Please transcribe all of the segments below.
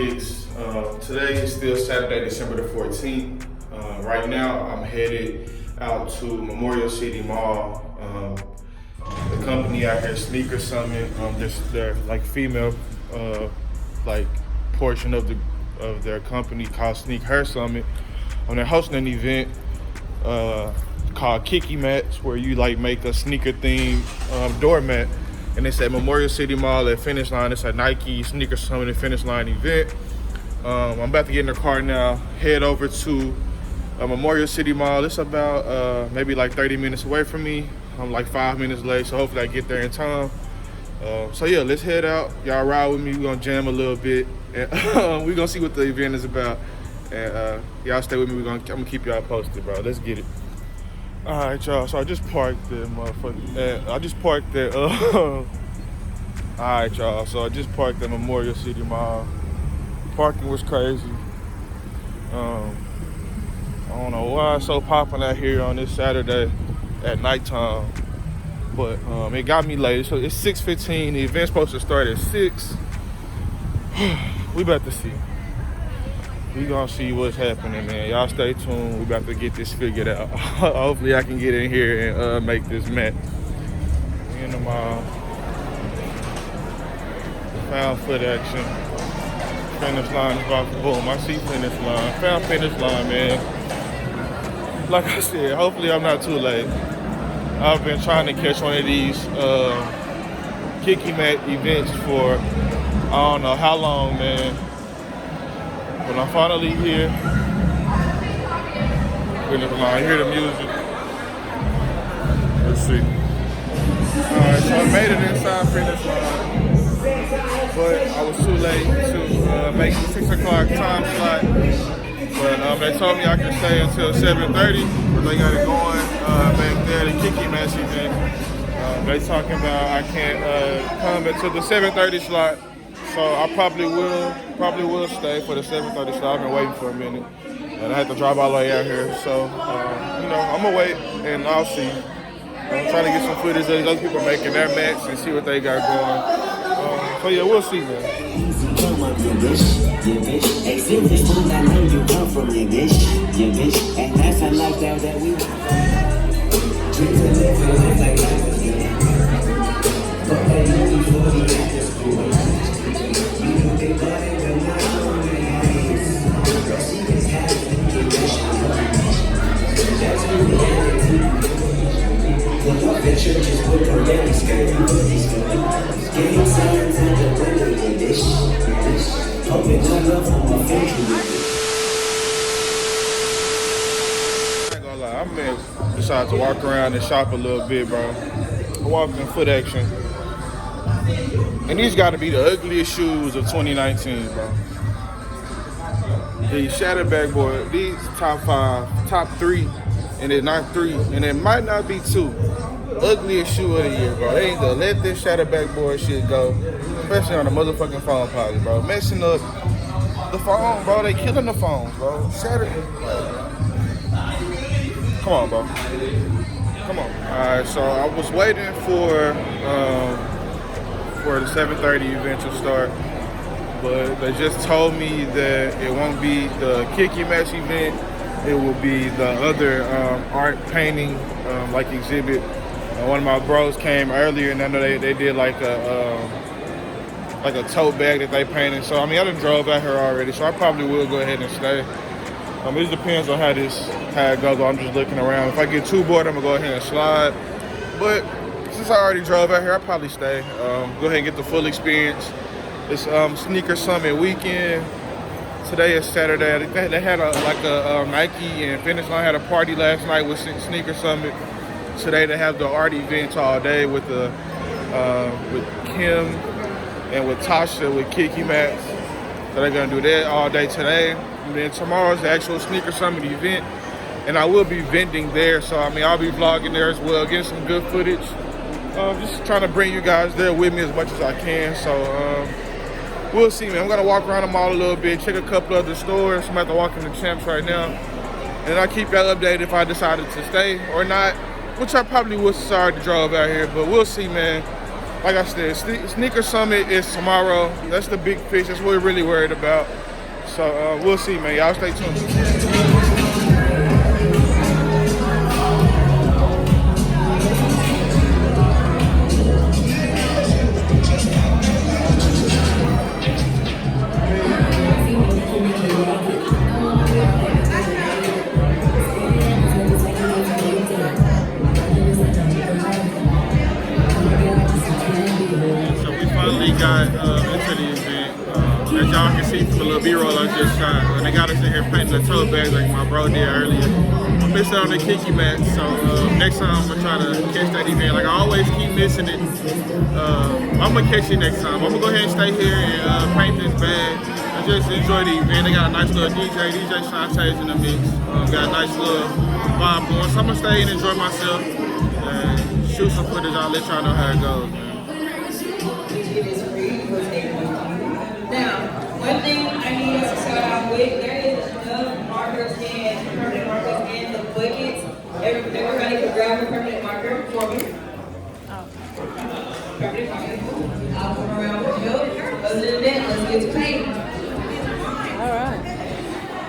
kicks. Today is still Saturday, December the 14th. Right now, I'm headed out to Memorial City Mall. The company out here, SNEAKHER Summit, their like female like portion of their company called SNEAKHER Summit. They're hosting an event called Kiki Mats, where you like make a sneaker themed doormat. And it's at Memorial City Mall at Finish Line. It's a Nike SNEAKHER Summit and Finish Line event. I'm about to get in the car now, head over to Memorial City Mall. It's about maybe like 30 minutes away from me. I'm like 5 minutes late, so hopefully I get there in time. So yeah, let's head out. Y'all ride with me. We're gonna jam a little bit, and we're gonna see what the event is about. And y'all stay with me. I'm gonna keep y'all posted, bro. Let's get it. All right, y'all. So I just parked there, motherfucker. I just parked there. All right, y'all. So I just parked at Memorial City Mall. Parking was crazy. I don't know why it's so popping out here on this Saturday at nighttime, but it got me late. So it's 6:15. The event's supposed to start at 6. We about to see. We gonna see what's happening, man. Y'all stay tuned. We about to get this figured out. Hopefully I can get in here and make this match. We in the mall. Found foot action. Finish line is about to boom. I see finish line. Found finish line, man. Like I said, hopefully I'm not too late. I've been trying to catch one of these Kiki Mat events for I don't know how long, man. But I'm finally here. Finish line. Hear the music. Let's see. Alright, so I made it inside finish line. But I was too late to make the 6 o'clock time slot. But they told me I could stay until 7:30, but they got it going back there, the Kiki Mats event. They talking about I can't come into the 7:30 slot, so I probably will stay for the 7:30 slot. I've been waiting for a minute, and I had to drive all the way out here. So I'm gonna wait and I'll see. I'm trying to get some footage of those people making their mats and see what they got going. So yeah, we'll see, man. Easy come up, your bitch. Exhibit food, I know you come from your bitch. And that's a lifestyle that we dream to live a life like that was but they know me for the after school. You know they love it when I'm on the hands. But she just has to be that's really attitude. Look up the churches with her belly skirt and hoodies. Game signs at the window, your bitch. Hoping my love for my family. I ain't gonna lie, I decided to walk around and shop a little bit, bro. I walked in foot action. And these gotta be the ugliest shoes of 2019, bro. The Shatter Backboard, these top 5, top 3, and it's not 3, and it might not be 2. Ugliest shoe of the year, bro. They ain't gonna let this Shatter Backboard shit go, especially on the motherfucking phone poly, bro. Messing up the phone, bro. They killing the phones, bro. Shatter. Come on, bro. Come on. All right, so I was waiting for the 7:30 event to start, but they just told me that it won't be the Kiki Mats event. It will be the other art painting like exhibit. One of my bros came earlier, and I know they did like a tote bag that they painted. So I mean, I done drove out here already, so I probably will go ahead and stay. It just depends on how it goes. I'm just looking around. If I get too bored, I'm gonna go ahead and slide. But since I already drove out here, I'll probably stay. Go ahead and get the full experience. It's SNEAKHER Summit weekend. Today is Saturday. They had a Nike and Finish Line had a party last night with SNEAKHER Summit. Today they have the art event all day with Kim and with Tasha with Kiki Mats. So they're gonna do that all day today. And then tomorrow's the actual SNEAKHER Summit event, and I will be vending there. So I mean, I'll be vlogging there as well, getting some good footage. Just trying to bring you guys there with me as much as I can. So we'll see, man. I'm gonna walk around the mall a little bit, check a couple other stores. I'm about to walk in the Champs right now, and I'll keep y'all updated if I decided to stay or not. Which I probably would. Sorry to drive out here, but we'll see, man. like I said, Sneaker Summit is tomorrow. That's the big fish. That's what we're really worried about. So we'll see, man. Y'all stay tuned. Got into the event. As y'all can see from the little B-roll I just shot, they got us in here painting the tote bags like my bro did earlier. I missed it on the Kiki mat, so next time I'm gonna try to catch that event. Like I always keep missing it. I'm gonna catch it next time. I'm gonna go ahead and stay here and paint this bag. I just enjoy the event. They got a nice little DJ Shantae's in the mix. Got a nice little vibe going. So I'm gonna stay and enjoy myself and shoot some footage. I'll let y'all know how it goes, man. Now, one thing I need us to start out with, there is enough markers and permanent markers in the buckets. Everybody can grab a permanent marker for me. Permanent marker. I'll come around with you. Other than that, let's get to painting. All right.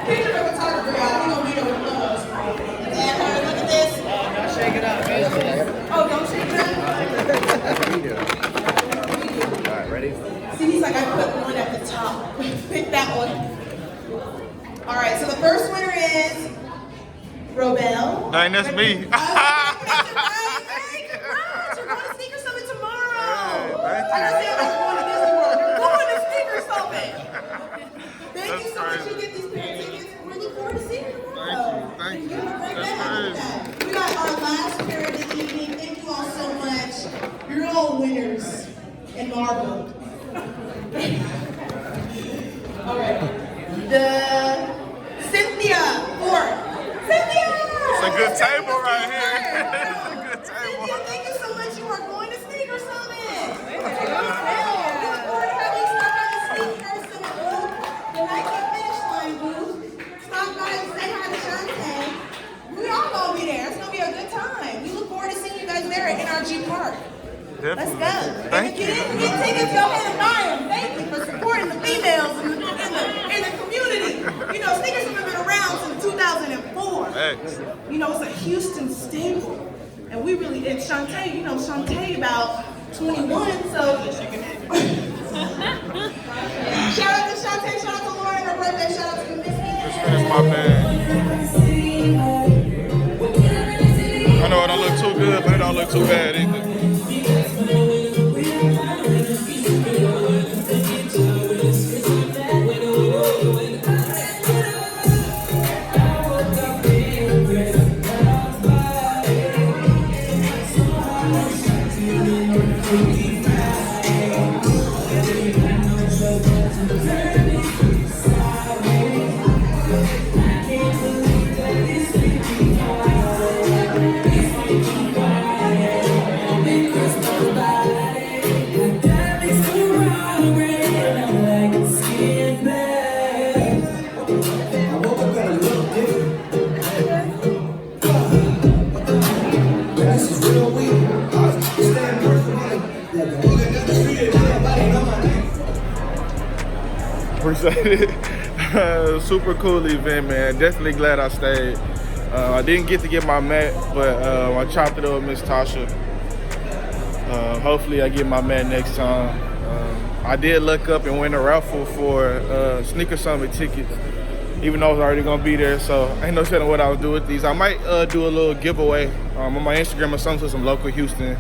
Picture of a photographer, y'all. We're going to be there with us. And look at this. Don't shake it up. Oh, don't shake it up? All right, ready? See, he's like, I put one at the top. Pick that one. All right, so the first winner is Robel. Dang, that's me. Hey, congrats. You're going to Sneaker Summit tomorrow. Thank you. I don't see how that's going to Disney World. You're going to Sneaker Summit. Thank you so much. You get these pair of tickets. We look forward to seeing you tomorrow. Thank you. You have a great day after that. We got our last pair of the evening. Thank you all so much. You're all winners in marble. All right. The Cynthia fourth. Cynthia! It's a good table right here. It's a good table. Cynthia, thank you so much. You are going to Sneaker Summit. We look forward to having you stop by the Sneaker Summit booth, the Nike Finish Line booth. Stop by and say hi to Shantae. We all gonna be there. It's gonna be a good time. We look forward to seeing you guys there at NRG Park. Definitely. Let's go. Thank And if you you. didn't get tickets, go ahead and buy them. Thank you for supporting the females in the community. You know, Sneakers have been around since 2004. Thanks. You know, it's a Houston staple. And we really, and Shantae, you know, Shantae about 21, so. Shout out to Shantae, shout out to Lauren, her birthday, shout out to Miss That's my bad. I know it don't look too good, but it don't look too bad either. Appreciate it. Super cool event, man. Definitely glad I stayed. I didn't get to get my mat, but I chopped it up with Miss Tasha. Hopefully I get my mat next time. I did look up and win a raffle for Sneaker Summit tickets, even though I was already gonna be there. So I ain't no telling what I would do with these. I might do a little giveaway on my Instagram or something to some local Houston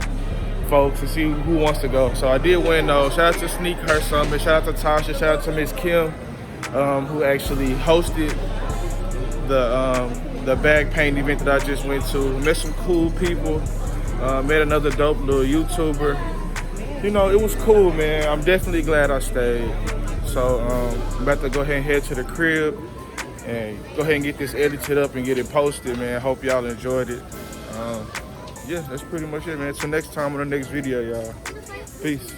folks and see who wants to go. So I did win though. Shout out to SNEAKHER Summit. Shout out to Tasha. Shout out to Miss Kim, who actually hosted the bag paint event that I just went to. Met some cool people. Met another dope little YouTuber. You know, it was cool, man. I'm definitely glad I stayed. So I'm about to go ahead and head to the crib and go ahead and get this edited up and get it posted, man. Hope y'all enjoyed it. Yeah, that's pretty much it, man. Till next time on the next video, y'all. Peace.